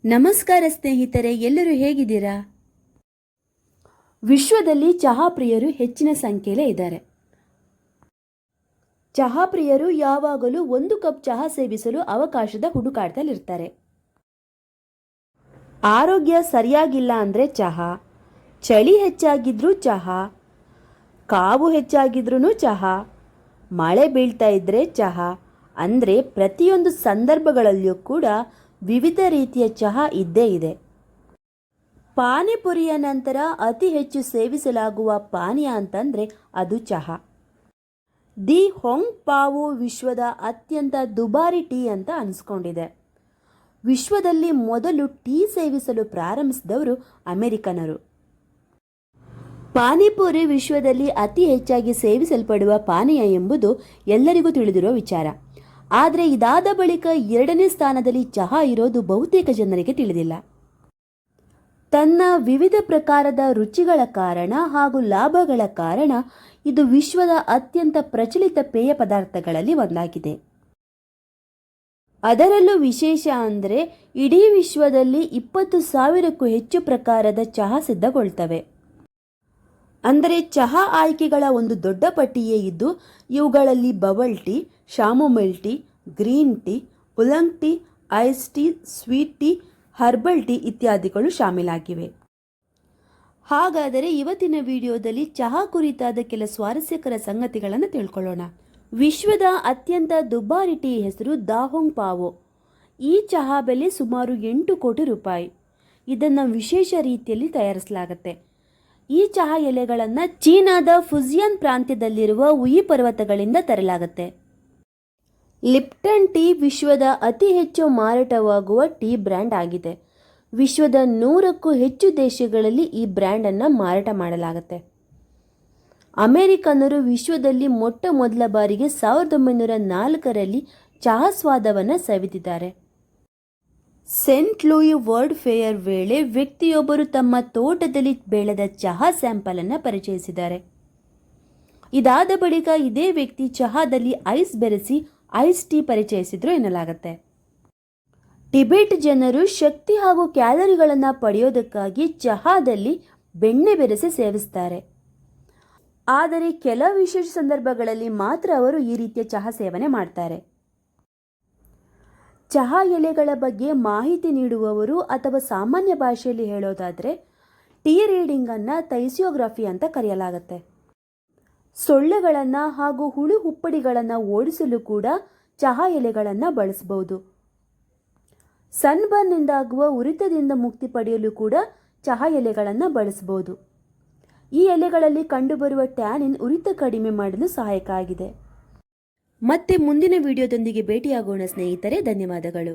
ನಮಸ್ಕಾರ ಸ್ನೇಹಿತರೆ, ಎಲ್ಲರೂ ಹೇಗಿದ್ದೀರಾ? ವಿಶ್ವದಲ್ಲಿ ಚಹಾ ಪ್ರಿಯರು ಹೆಚ್ಚಿನ ಸಂಖ್ಯೆಯಲ್ಲೇ ಇದ್ದಾರೆ. ಚಹಾ ಪ್ರಿಯರು ಯಾವಾಗಲೂ ಒಂದು ಕಪ್ ಚಹಾ ಸೇವಿಸಲು ಅವಕಾಶದ ಹುಡುಕಾಟದಲ್ಲಿರ್ತಾರೆ. ಆರೋಗ್ಯ ಸರಿಯಾಗಿಲ್ಲ ಅಂದರೆ ಚಹಾ, ಚಳಿ ಹೆಚ್ಚಾಗಿದ್ರೂ ಚಹಾ, ಕಾವು ಹೆಚ್ಚಾಗಿದ್ರೂ ಚಹಾ, ಮಳೆ ಬೀಳ್ತಾ ಇದ್ರೆ ಚಹಾ, ಅಂದರೆ ಪ್ರತಿಯೊಂದು ಸಂದರ್ಭಗಳಲ್ಲಿಯೂ ಕೂಡ ವಿವಿಧ ರೀತಿಯ ಚಹಾ ಇದ್ದೇ ಇದೆ. ಪಾನಿಪುರಿಯ ನಂತರ ಅತಿ ಹೆಚ್ಚು ಸೇವಿಸಲಾಗುವ ಪಾನೀಯ ಅಂತಂದರೆ ಅದು ಚಹಾ. ದಿ ಹೊಂಗ್ ಪಾವು ವಿಶ್ವದ ಅತ್ಯಂತ ದುಬಾರಿ ಟೀ ಅಂತ ಅನಿಸ್ಕೊಂಡಿದೆ. ವಿಶ್ವದಲ್ಲಿ ಮೊದಲು ಟೀ ಸೇವಿಸಲು ಪ್ರಾರಂಭಿಸಿದವರು ಅಮೆರಿಕನರು. ಪಾನಿಪುರಿ ವಿಶ್ವದಲ್ಲಿ ಅತಿ ಹೆಚ್ಚಾಗಿ ಸೇವಿಸಲ್ಪಡುವ ಪಾನೀಯ ಎಂಬುದು ಎಲ್ಲರಿಗೂ ತಿಳಿದಿರುವ ವಿಚಾರ. ಆದರೆ ಇದಾದ ಬಳಿಕ 2ನೇ ಸ್ಥಾನದಲ್ಲಿ ಚಹಾ ಇರೋದು ಬಹುತೇಕ ಜನರಿಗೆ ತಿಳಿದಿಲ್ಲ. ತನ್ನ ವಿವಿಧ ಪ್ರಕಾರದ ರುಚಿಗಳ ಕಾರಣ ಹಾಗೂ ಲಾಭಗಳ ಕಾರಣ ಇದು ವಿಶ್ವದ ಅತ್ಯಂತ ಪ್ರಚಲಿತ ಪೇಯ ಪದಾರ್ಥಗಳಲ್ಲಿ ಒಂದಾಗಿದೆ. ಅದರಲ್ಲೂ ವಿಶೇಷ ಅಂದರೆ ಇಡೀ ವಿಶ್ವದಲ್ಲಿ 20,000ಕ್ಕೂ ಹೆಚ್ಚು ಪ್ರಕಾರದ ಚಹಾ ಸಿದ್ಧಗೊಳ್ತವೆ. ಅಂದರೆ ಚಹಾ ಆಯ್ಕೆಗಳ ಒಂದು ದೊಡ್ಡ ಪಟ್ಟಿಯೇ ಇದ್ದು ಇವುಗಳಲ್ಲಿ bubble tea, chamomile tea, green tea, oolong tea, ice tea, sweet tea, herbal tea ಇತ್ಯಾದಿಗಳು ಶಾಮೀಲಾಗಿವೆ. ಹಾಗಾದರೆ ಇವತ್ತಿನ ವಿಡಿಯೋದಲ್ಲಿ ಚಹಾ ಕುರಿತಾದ ಕೆಲ ಸ್ವಾರಸ್ಯಕರ ಸಂಗತಿಗಳನ್ನು ತಿಳ್ಕೊಳ್ಳೋಣ. ವಿಶ್ವದ ಅತ್ಯಂತ ದುಬಾರಿ ಟೀ ಹೆಸರು ದಾಹೊಂಗ್ ಪಾವೋ. ಈ ಚಹಾ ಬೆಲೆ ಸುಮಾರು 8 ಕೋಟಿ ರೂಪಾಯಿ. ಇದನ್ನು ವಿಶೇಷ ರೀತಿಯಲ್ಲಿ ತಯಾರಿಸಲಾಗುತ್ತೆ. ಈ ಚಹಾ ಎಲೆಗಳನ್ನು ಚೀನಾದ ಫುಜಿಯಾನ್ ಪ್ರಾಂತ್ಯದಲ್ಲಿರುವ ಉಯಿ ಪರ್ವತಗಳಿಂದ ತರಲಾಗುತ್ತೆ. ಲಿಪ್ಟನ್ ಟೀ ವಿಶ್ವದ ಅತಿ ಹೆಚ್ಚು ಮಾರಾಟವಾಗುವ ಟೀ ಬ್ರ್ಯಾಂಡ್ ಆಗಿದೆ. ವಿಶ್ವದ 100ಕ್ಕೂ ಹೆಚ್ಚು ದೇಶಗಳಲ್ಲಿ ಈ ಬ್ರ್ಯಾಂಡನ್ನು ಮಾರಾಟ ಮಾಡಲಾಗುತ್ತೆ. ಅಮೆರಿಕನ್ನರು ವಿಶ್ವದಲ್ಲಿ ಮೊಟ್ಟ ಮೊದಲ ಬಾರಿಗೆ 1904ರಲ್ಲಿ ಚಹಾ ಸ್ವಾದವನ್ನು ಸವಿದಿದ್ದಾರೆ. ಸೆಂಟ್ ಲೂಯಿ ವರ್ಲ್ಡ್ ಫೇಯರ್ ವೇಳೆ ವ್ಯಕ್ತಿಯೊಬ್ಬರು ತಮ್ಮ ತೋಟದಲ್ಲಿ ಬೆಳೆದ ಚಹಾ ಸ್ಯಾಂಪಲನ್ನು ಪರಿಚಯಿಸಿದ್ದಾರೆ. ಇದಾದ ಬಳಿಕ ಇದೇ ವ್ಯಕ್ತಿ ಚಹಾದಲ್ಲಿ ಐಸ್ ಬೆರೆಸಿ ಐಸ್ ಟೀ ಪರಿಚಯಿಸಿದ್ರು ಎನ್ನಲಾಗುತ್ತೆ. ಟಿಬೆಟ್ ಜನರು ಶಕ್ತಿ ಹಾಗೂ ಕ್ಯಾಲರಿಗಳನ್ನು ಪಡೆಯೋದಕ್ಕಾಗಿ ಚಹಾದಲ್ಲಿ ಬೆಣ್ಣೆ ಬೆರೆಸಿ ಸೇವಿಸ್ತಾರೆ. ಆದರೆ ಕೆಲ ವಿಶೇಷ ಸಂದರ್ಭಗಳಲ್ಲಿ ಮಾತ್ರ ಅವರು ಈ ರೀತಿಯ ಚಹಾ ಸೇವನೆ ಮಾಡ್ತಾರೆ. ಚಹಾ ಎಲೆಗಳ ಬಗ್ಗೆ ಮಾಹಿತಿ ನೀಡುವವರು ಅಥವಾ ಸಾಮಾನ್ಯ ಭಾಷೆಯಲ್ಲಿ ಹೇಳೋದಾದರೆ ಟೀ ರೀಡಿಂಗನ್ನು ತೈಸಿಯೋಗ್ರಫಿ ಅಂತ ಕರೆಯಲಾಗುತ್ತೆ. ಸೊಳ್ಳೆಗಳನ್ನು ಹಾಗೂ ಹುಳು ಹುಪ್ಪಡಿಗಳನ್ನು ಓಡಿಸಲು ಕೂಡ ಚಹಾ ಎಲೆಗಳನ್ನು ಬಳಸಬಹುದು. ಸನ್ಬರ್ನ್ನಿಂದಾಗುವ ಉರಿತದಿಂದ ಮುಕ್ತಿ ಪಡೆಯಲು ಕೂಡ ಚಹಾ ಎಲೆಗಳನ್ನು ಬಳಸಬಹುದು. ಈ ಎಲೆಗಳಲ್ಲಿ ಕಂಡುಬರುವ ಟ್ಯಾನಿನ್ ಉರಿತ ಕಡಿಮೆ ಮಾಡಲು ಸಹಾಯಕ ಆಗಿದೆ. ಮತ್ತೆ ಮುಂದಿನ ವಿಡಿಯೋದೊಂದಿಗೆ ಭೇಟಿಯಾಗೋಣ ಸ್ನೇಹಿತರೆ. ಧನ್ಯವಾದಗಳು.